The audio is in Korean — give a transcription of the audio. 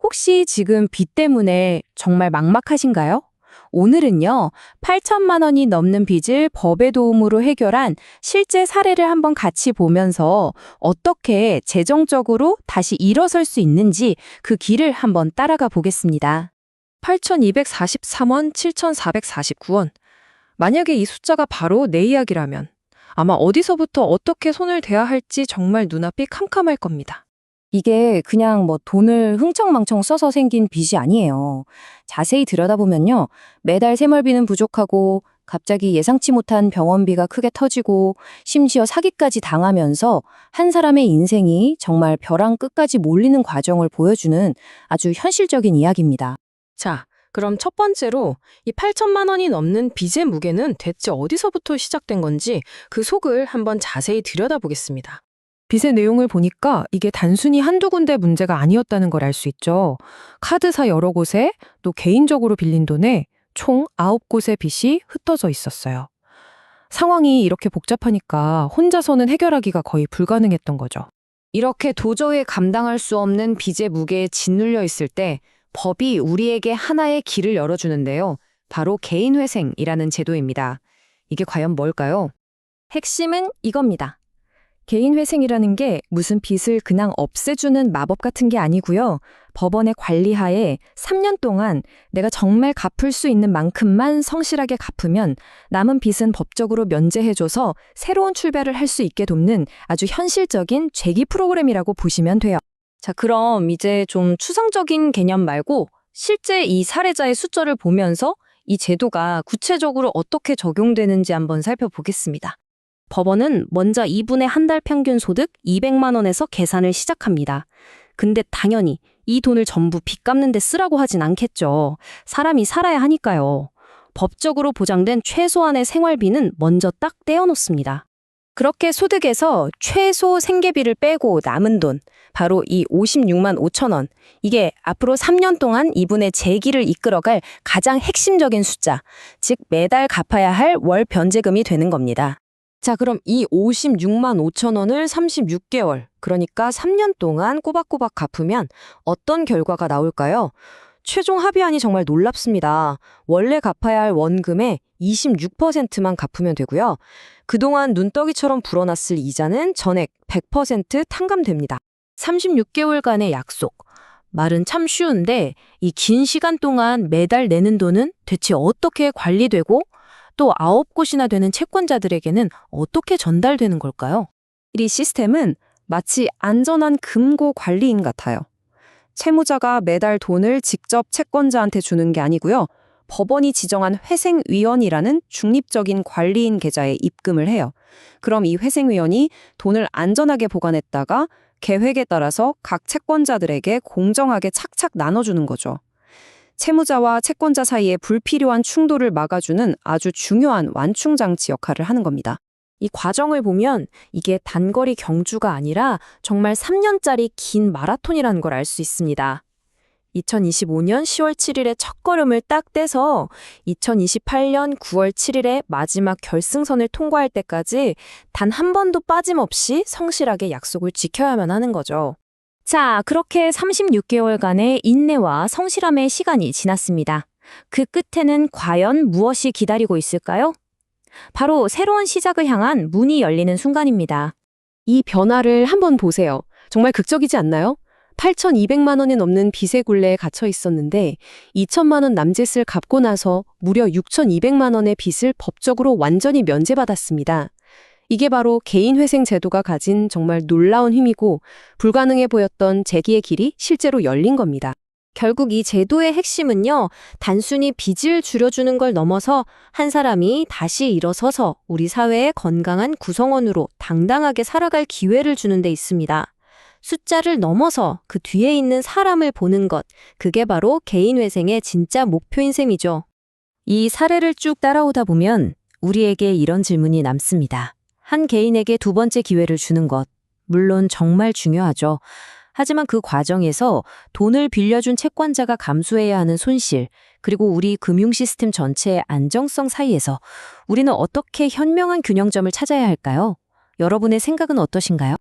혹시 지금 빚 때문에 정말 막막하신가요? 오늘은요, 8천만 원이 넘는 빚을 법의 도움으로 해결한 실제 사례를 한번 같이 보면서 어떻게 재정적으로 다시 일어설 수 있는지 그 길을 한번 따라가 보겠습니다. 8,243원, 7,449원. 만약에 이 숫자가 바로 내 이야기라면 아마 어디서부터 어떻게 손을 대야 할지 정말 눈앞이 캄캄할 겁니다. 이게 그냥 돈을 흥청망청 써서 생긴 빚이 아니에요. 자세히 들여다보면요. 매달 생활비는 부족하고 갑자기 예상치 못한 병원비가 크게 터지고 심지어 사기까지 당하면서 한 사람의 인생이 정말 벼랑 끝까지 몰리는 과정을 보여주는 아주 현실적인 이야기입니다. 자, 그럼 첫 번째로 이 8천만 원이 넘는 빚의 무게는 대체 어디서부터 시작된 건지 그 속을 한번 자세히 들여다보겠습니다. 빚의 내용을 보니까 이게 단순히 한두 군데 문제가 아니었다는 걸 알 수 있죠. 카드사 여러 곳에 또 개인적으로 빌린 돈에 총 9곳의 빚이 흩어져 있었어요. 상황이 이렇게 복잡하니까 혼자서는 해결하기가 거의 불가능했던 거죠. 이렇게 도저히 감당할 수 없는 빚의 무게에 짓눌려 있을 때 법이 우리에게 하나의 길을 열어주는데요. 바로 개인회생이라는 제도입니다. 이게 과연 뭘까요? 핵심은 이겁니다. 개인회생이라는 게 무슨 빚을 그냥 없애주는 마법 같은 게 아니고요. 법원의 관리하에 3년 동안 내가 정말 갚을 수 있는 만큼만 성실하게 갚으면 남은 빚은 법적으로 면제해줘서 새로운 출발을 할 수 있게 돕는 아주 현실적인 재기 프로그램이라고 보시면 돼요. 자, 그럼 이제 좀 추상적인 개념 말고 실제 이 사례자의 숫자를 보면서 이 제도가 구체적으로 어떻게 적용되는지 한번 살펴보겠습니다. 법원은 먼저 이분의 한 달 평균 소득 200만 원에서 계산을 시작합니다. 근데 당연히 이 돈을 전부 빚 갚는 데 쓰라고 하진 않겠죠. 사람이 살아야 하니까요. 법적으로 보장된 최소한의 생활비는 먼저 딱 떼어놓습니다. 그렇게 소득에서 최소 생계비를 빼고 남은 돈, 바로 이 56만 5천 원. 이게 앞으로 3년 동안 이분의 재기를 이끌어갈 가장 핵심적인 숫자, 즉 매달 갚아야 할 월 변제금이 되는 겁니다. 자, 그럼 이 56만 5천 원을 36개월, 그러니까 3년 동안 꼬박꼬박 갚으면 어떤 결과가 나올까요? 최종 합의안이 정말 놀랍습니다. 원래 갚아야 할 원금의 26%만 갚으면 되고요. 그동안 눈덩이처럼 불어났을 이자는 전액 100% 탕감됩니다. 36개월간의 약속. 말은 참 쉬운데 이 긴 시간 동안 매달 내는 돈은 대체 어떻게 관리되고 또 9곳이나 되는 채권자들에게는 어떻게 전달되는 걸까요? 이 시스템은 마치 안전한 금고 관리인 같아요. 채무자가 매달 돈을 직접 채권자한테 주는 게 아니고요. 법원이 지정한 회생위원이라는 중립적인 관리인 계좌에 입금을 해요. 그럼 이 회생위원이 돈을 안전하게 보관했다가 계획에 따라서 각 채권자들에게 공정하게 착착 나눠주는 거죠. 채무자와 채권자 사이에 불필요한 충돌을 막아주는 아주 중요한 완충장치 역할을 하는 겁니다. 이 과정을 보면 이게 단거리 경주가 아니라 정말 3년짜리 긴 마라톤이라는 걸 알 수 있습니다. 2025년 10월 7일에 첫걸음을 딱 떼서 2028년 9월 7일에 마지막 결승선을 통과할 때까지 단 한 번도 빠짐없이 성실하게 약속을 지켜야만 하는 거죠. 자, 그렇게 36개월간의 인내와 성실함의 시간이 지났습니다. 그 끝에는 과연 무엇이 기다리고 있을까요? 바로 새로운 시작을 향한 문이 열리는 순간입니다. 이 변화를 한번 보세요. 정말 극적이지 않나요? 8,200만 원이 넘는 빚의 굴레에 갇혀 있었는데 2천만 원 남짓을 갚고 나서 무려 6,200만 원의 빚을 법적으로 완전히 면제받았습니다. 이게 바로 개인회생 제도가 가진 정말 놀라운 힘이고 불가능해 보였던 재기의 길이 실제로 열린 겁니다. 결국 이 제도의 핵심은요, 단순히 빚을 줄여주는 걸 넘어서 한 사람이 다시 일어서서 우리 사회의 건강한 구성원으로 당당하게 살아갈 기회를 주는 데 있습니다. 숫자를 넘어서 그 뒤에 있는 사람을 보는 것, 그게 바로 개인회생의 진짜 목표인 셈이죠. 이 사례를 쭉 따라오다 보면 우리에게 이런 질문이 남습니다. 한 개인에게 두 번째 기회를 주는 것, 물론 정말 중요하죠. 하지만 그 과정에서 돈을 빌려준 채권자가 감수해야 하는 손실, 그리고 우리 금융 시스템 전체의 안정성 사이에서 우리는 어떻게 현명한 균형점을 찾아야 할까요? 여러분의 생각은 어떠신가요?